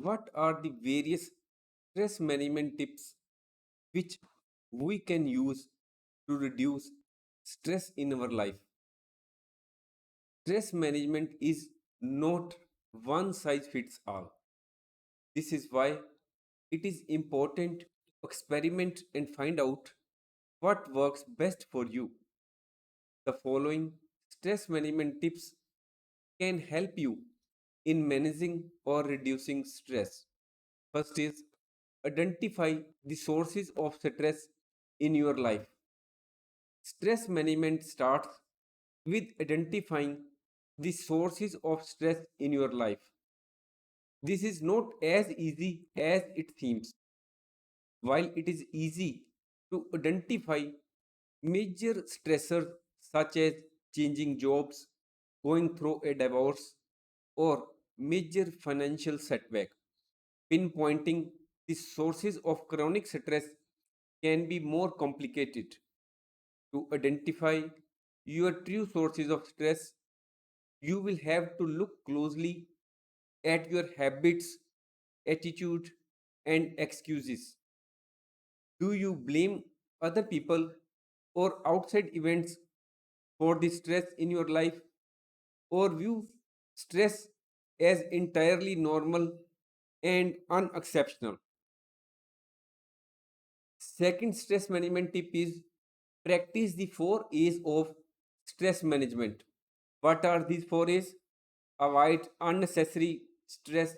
what are the various stress management tips which we can use to reduce stress in our life? Stress management is not one size fits all. This is why it is important to experiment and find out what works best for you. The following stress management tips can help you in managing or reducing stress. First is identify the sources of stress in your life. Stress management starts with identifying the sources of stress in your life. This is not as easy as it seems. While it is easy to identify major stressors such as changing jobs, going through a divorce, or major financial setback, pinpointing the sources of chronic stress can be more complicated. To identify your true sources of stress, you will have to look closely at your habits, attitude, and excuses. Do you blame other people or outside events for the stress in your life, or view stress as entirely normal and unexceptional? Second stress management tip is practice the 4 A's of stress management. What are these 4 A's? Avoid unnecessary stress.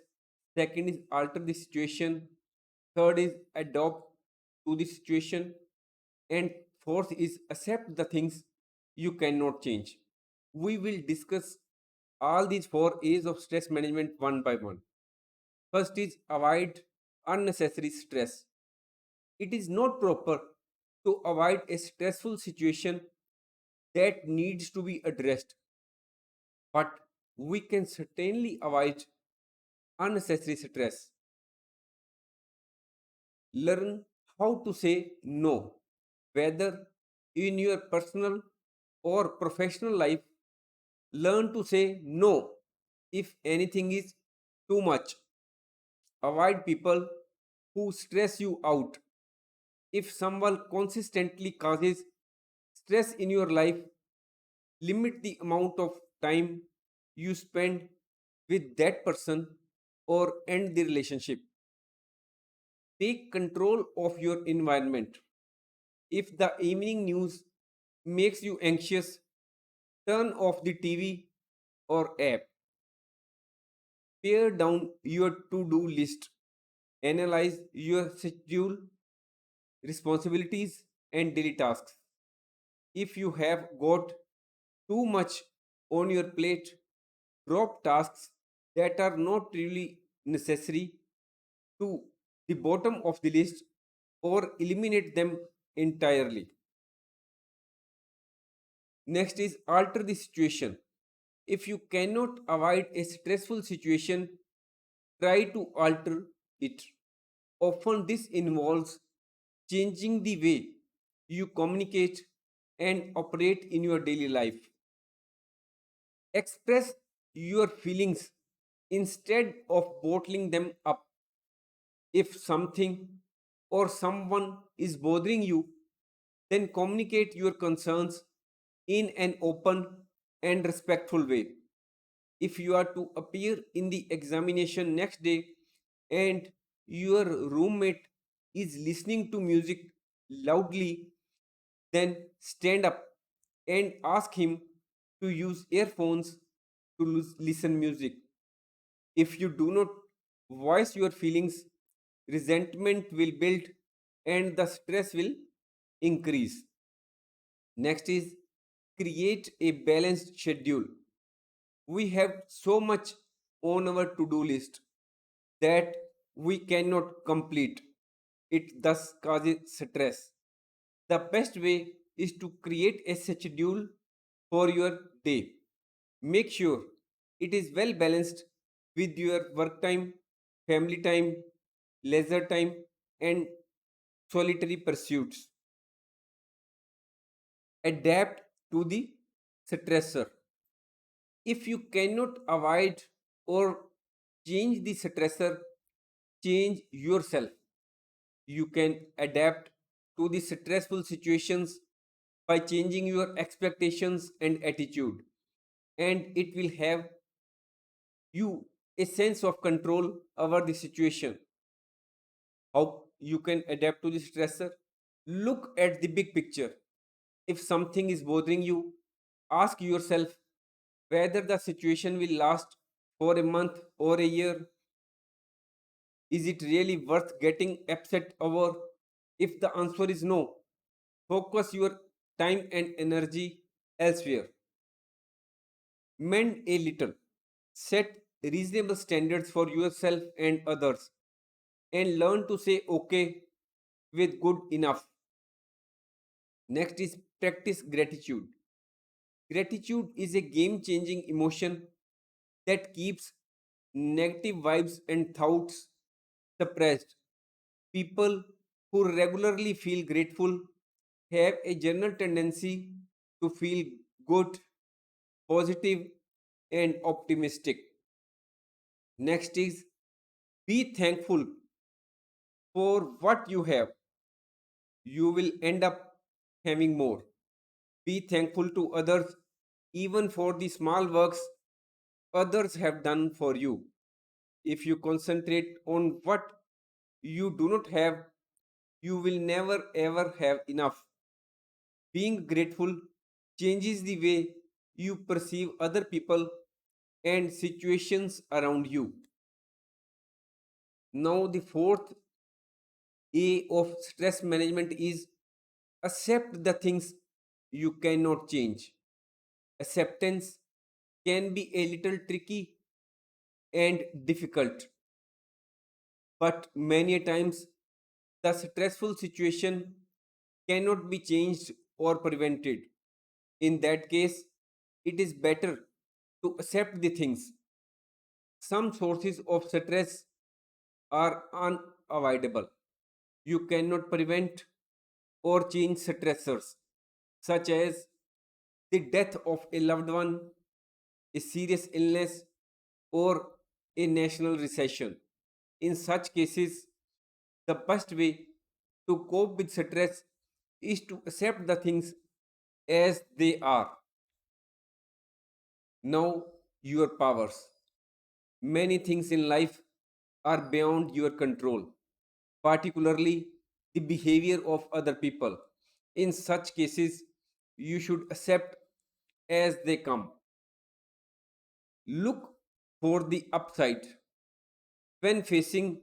Second is alter the situation. Third is adapt to the situation. And fourth is accept the things you cannot change. We will discuss all these 4 A's of stress management one by one. First is avoid unnecessary stress. It is not proper to avoid a stressful situation that needs to be addressed, but we can certainly avoid unnecessary stress. Learn how to say no, whether in your personal or professional life. Learn to say no if anything is too much. Avoid people who stress you out. If someone consistently causes stress in your life, limit the amount of time you spend with that person or end the relationship. Take control of your environment. If the evening news makes you anxious, turn off the TV or app. Pare down your to do list. Analyze your schedule, responsibilities, and daily tasks. If you have got too much on your plate, drop tasks that are not really necessary to the bottom of the list or eliminate them entirely. Next is alter the situation. If you cannot avoid a stressful situation, try to alter it. Often, this involves changing the way you communicate and operate in your daily life. Express your feelings instead of bottling them up. If something or someone is bothering you, then communicate your concerns in an open and respectful way. If you are to appear in the examination next day and your roommate is listening to music loudly, then stand up and ask him to use earphones to listen music. If you do not voice your feelings, resentment will build and the stress will increase. Next is create a balanced schedule. We have so much on our to do list that we cannot complete. It thus causes stress. The best way is to create a schedule for your day. Make sure it is well balanced with your work time, family time, leisure time, and solitary pursuits. Adapt to the stressor. If you cannot avoid or change the stressor, Change yourself. You can adapt to the stressful situations by changing your expectations and attitude, and it will have you a sense of control over the situation. How you can adapt to the stressor? Look at the big picture. If something is bothering you, ask yourself whether the situation will last for a month or a year. Is it really worth getting upset over? If the answer is no, focus your time and energy elsewhere. Mend a little. Set reasonable standards for yourself and others, and learn to say okay with good enough. Next is practice gratitude. Gratitude is a game changing emotion that keeps negative vibes and thoughts suppressed. People who regularly feel grateful have a general tendency to feel good, positive, and optimistic. Next is be thankful for what you have. You will end up having more. Be thankful to others, even for the small works others have done for you. If you concentrate on what you do not have, you will never ever have enough. Being grateful changes the way you perceive other people and situations around you. Now, the fourth A of stress management is accept the things you cannot change. Acceptance can be a little tricky and difficult, but many times the stressful situation cannot be changed or prevented. In that case, it is better to accept the things. Some sources of stress are unavoidable. You cannot prevent or change stressors, such as the death of a loved one, a serious illness, or a national recession. In such cases, the best way to cope with stress is to accept the things as they are. Now, your powers. Many things in life are beyond your control, particularly the behavior of other people. In such cases, you should accept as they come. Look for the upside. When facing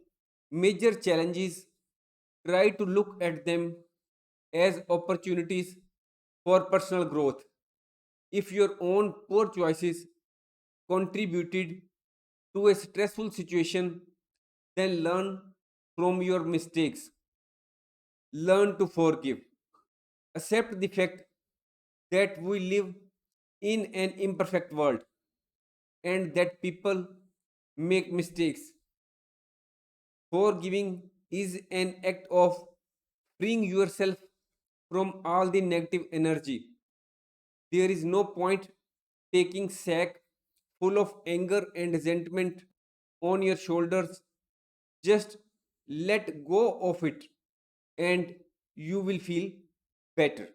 major challenges, try to look at them as opportunities for personal growth. If your own poor choices contributed to a stressful situation, then learn from your mistakes. Learn to forgive. Accept the fact that we live in an imperfect world and that people make mistakes. Forgiving is an act of freeing yourself from all the negative energy. There is no point taking sack full of anger and resentment on your shoulders. Just let go of it and you will feel better.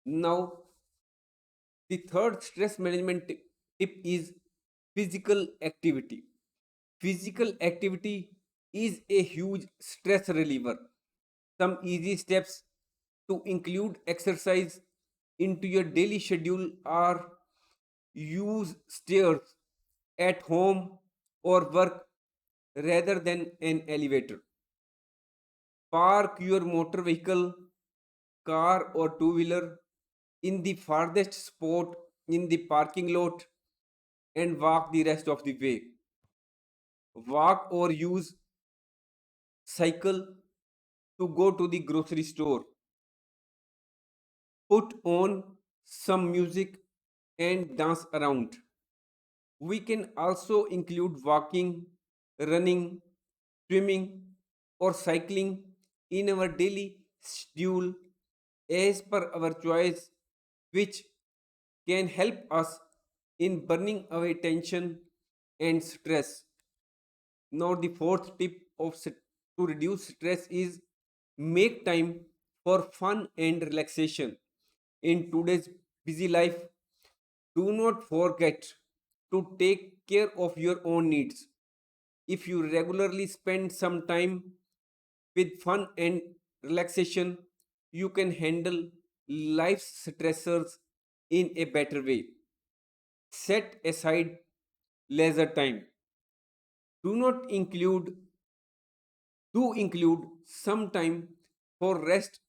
Now, the third stress management tip is physical activity. Physical activity is a huge stress reliever. Some easy steps to include exercise into your daily schedule are use stairs at home or work rather than an elevator. Park your motor vehicle, car, or two wheeler in the farthest spot in the parking lot and walk the rest of the way. Walk or use cycle to go to the grocery store. Put on some music and dance around. We can also include walking, running, swimming, or cycling in our daily schedule as per our choice, which can help us in burning away tension and stress. Now, the fourth tip to reduce stress is make time for fun and relaxation. In today's busy life, do not forget to take care of your own needs. If you regularly spend some time with fun and relaxation, you can handle life's stressors in a better way. Set aside leisure time. Do not include Do include some time for rest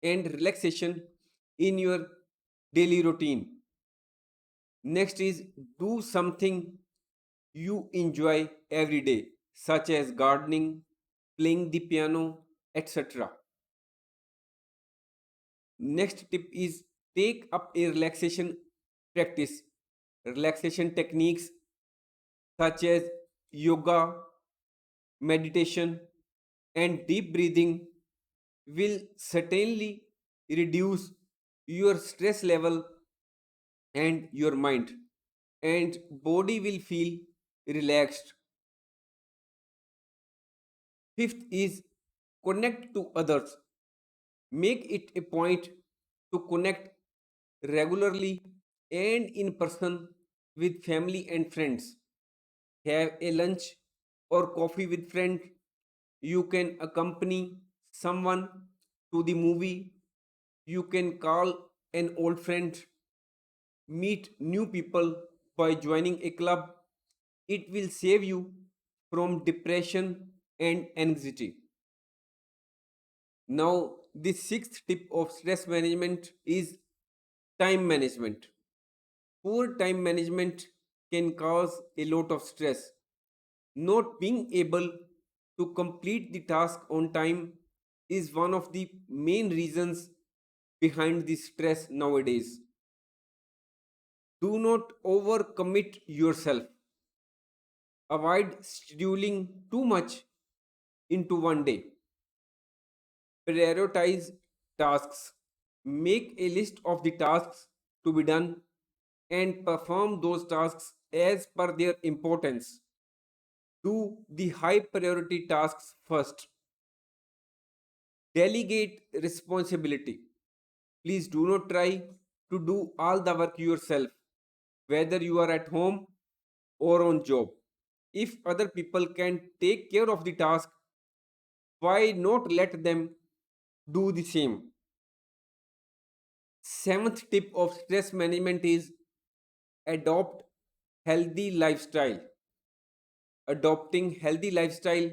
and relaxation in your daily routine. Next is do something you enjoy every day, such as gardening, playing the piano, etc. Next tip is take up a relaxation practice. Relaxation techniques such as yoga, meditation, and deep breathing will certainly reduce your stress level and your mind, and body will feel relaxed. Fifth is connect to others. Make it a point to connect regularly and in person with family and friends. Have a lunch or coffee with friends. You can accompany someone to the movie. You can call an old friend, meet new people by joining a club. It will save you from depression and anxiety. Now, the sixth tip of stress management is time management. Poor time management can cause a lot of stress. Not being able to complete the task on time is one of the main reasons behind the stress nowadays. Do not overcommit yourself. Avoid scheduling too much into one day. Prioritize tasks. Make a list of the tasks to be done and perform those tasks as per their importance. Do the high priority tasks first. Delegate responsibility. Please do not try to do all the work yourself, whether you are at home or on job. If other people can take care of the task, why not let them do the same? Seventh tip of stress management is adopt healthy lifestyle. Adopting healthy lifestyle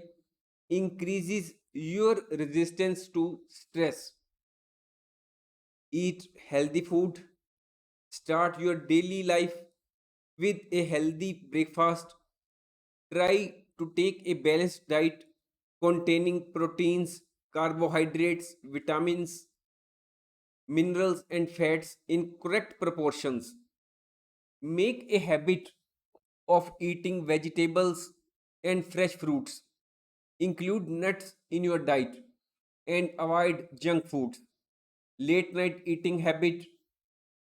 increases your resistance to stress. Eat healthy food. Start your daily life with a healthy breakfast. Try to take a balanced diet containing proteins, carbohydrates, vitamins, minerals, and fats in correct proportions. Make a habit of eating vegetables and fresh fruits. Include nuts in your diet and avoid junk foods. Late night eating habit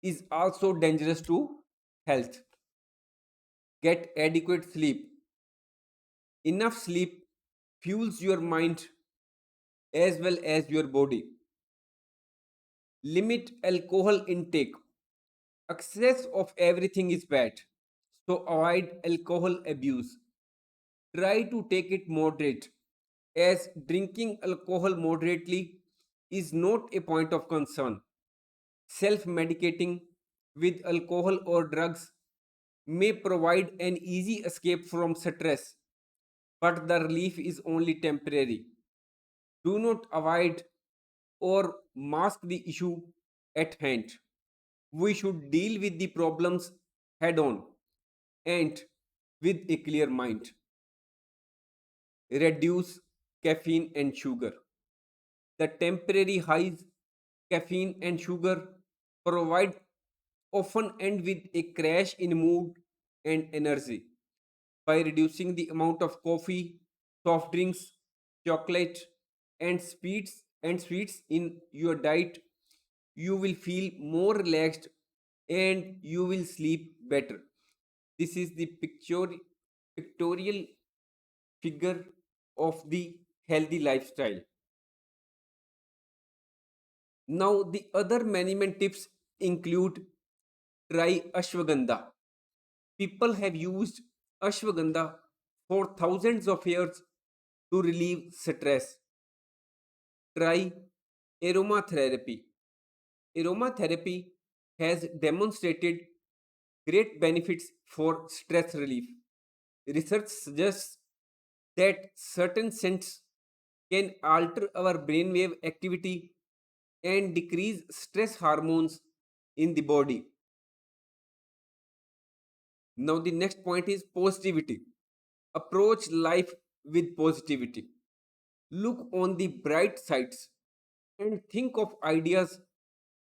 is also dangerous to health. Get adequate sleep. Enough sleep fuels your mind as well as your body. Limit alcohol intake. Excess of everything is bad. So avoid alcohol abuse. Try to take it moderate, as drinking alcohol moderately is not a point of concern. Self medicating with alcohol or drugs may provide an easy escape from stress, but the relief is only temporary. Do not avoid or mask the issue at hand. We should deal with the problems head on and with a clear mind. Reduce caffeine and sugar. The temporary highs caffeine and sugar provide often end with a crash in mood and energy. By reducing the amount of coffee, soft drinks, chocolate, and sweets in your diet, you will feel more relaxed and you will sleep better. This is the pictorial figure of the healthy lifestyle. Now, the other management tips include try ashwagandha. People have used ashwagandha for thousands of years to relieve stress. Try aromatherapy. Aromatherapy has demonstrated great benefits for stress relief. Research suggests that certain scents can alter our brainwave activity and decrease stress hormones in the body. Now, the next point is positivity. Approach life with positivity. Look on the bright sides and think of ideas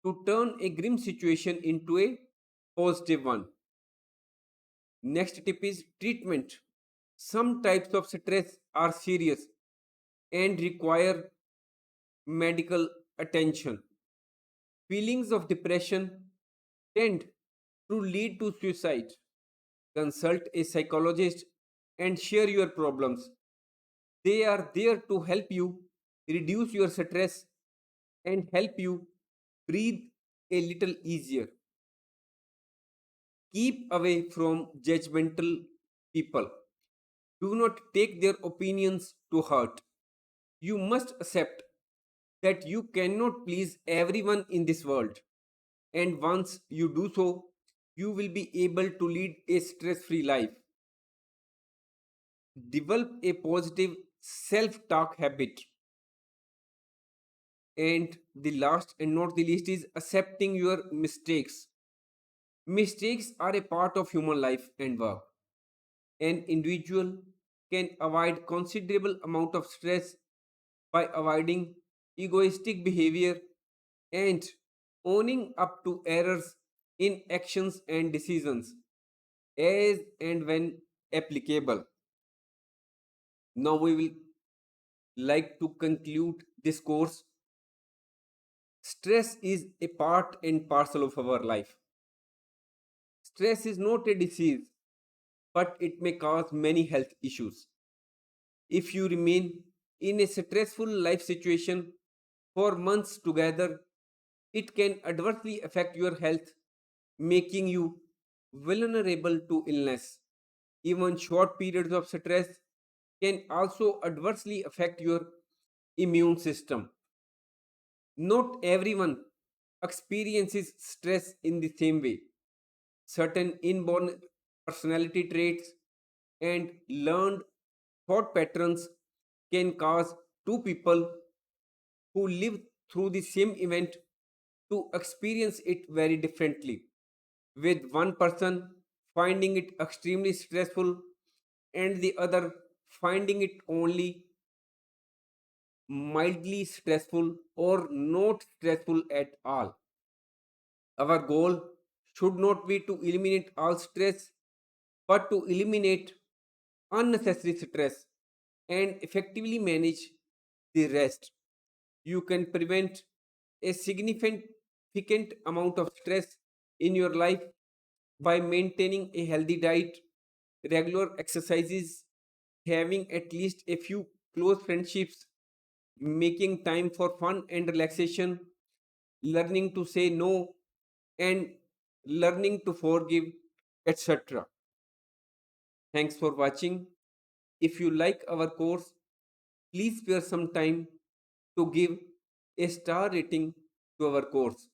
to turn a grim situation into a positive one. Next tip is treatment. Some types of stress are serious and require medical attention. Feelings of depression tend to lead to suicide. Consult a psychologist and share your problems. They are there to help you reduce your stress and help you breathe a little easier. Keep away from judgmental people. Do not take their opinions to heart. You must accept that you cannot please everyone in this world. And once you do so, you will be able to lead a stress free life. Develop a positive self talk habit. And the last and not the least is accepting your mistakes. Mistakes are a part of human life and work. An individual can avoid considerable amount of stress by avoiding egoistic behavior and owning up to errors in actions and decisions as and when applicable. Now we will like to conclude this course. Stress is a part and parcel of our life. Stress is not a disease, but it may cause many health issues. If you remain in a stressful life situation for months together, it can adversely affect your health, making you vulnerable to illness. Even short periods of stress can also adversely affect your immune system. Not everyone experiences stress in the same way. Certain inborn personality traits and learned thought patterns can cause two people who live through the same event to experience it very differently, with one person finding it extremely stressful and the other finding it only mildly stressful or not stressful at all. Our goal should not be to eliminate all stress, but to eliminate unnecessary stress and effectively manage the rest. You can prevent a significant amount of stress in your life by maintaining a healthy diet, regular exercises, having at least a few close friendships, making time for fun and relaxation, learning to say no, and learning to forgive, etc. Thanks for watching. If you like our course, please spare some time to give a star rating to our course.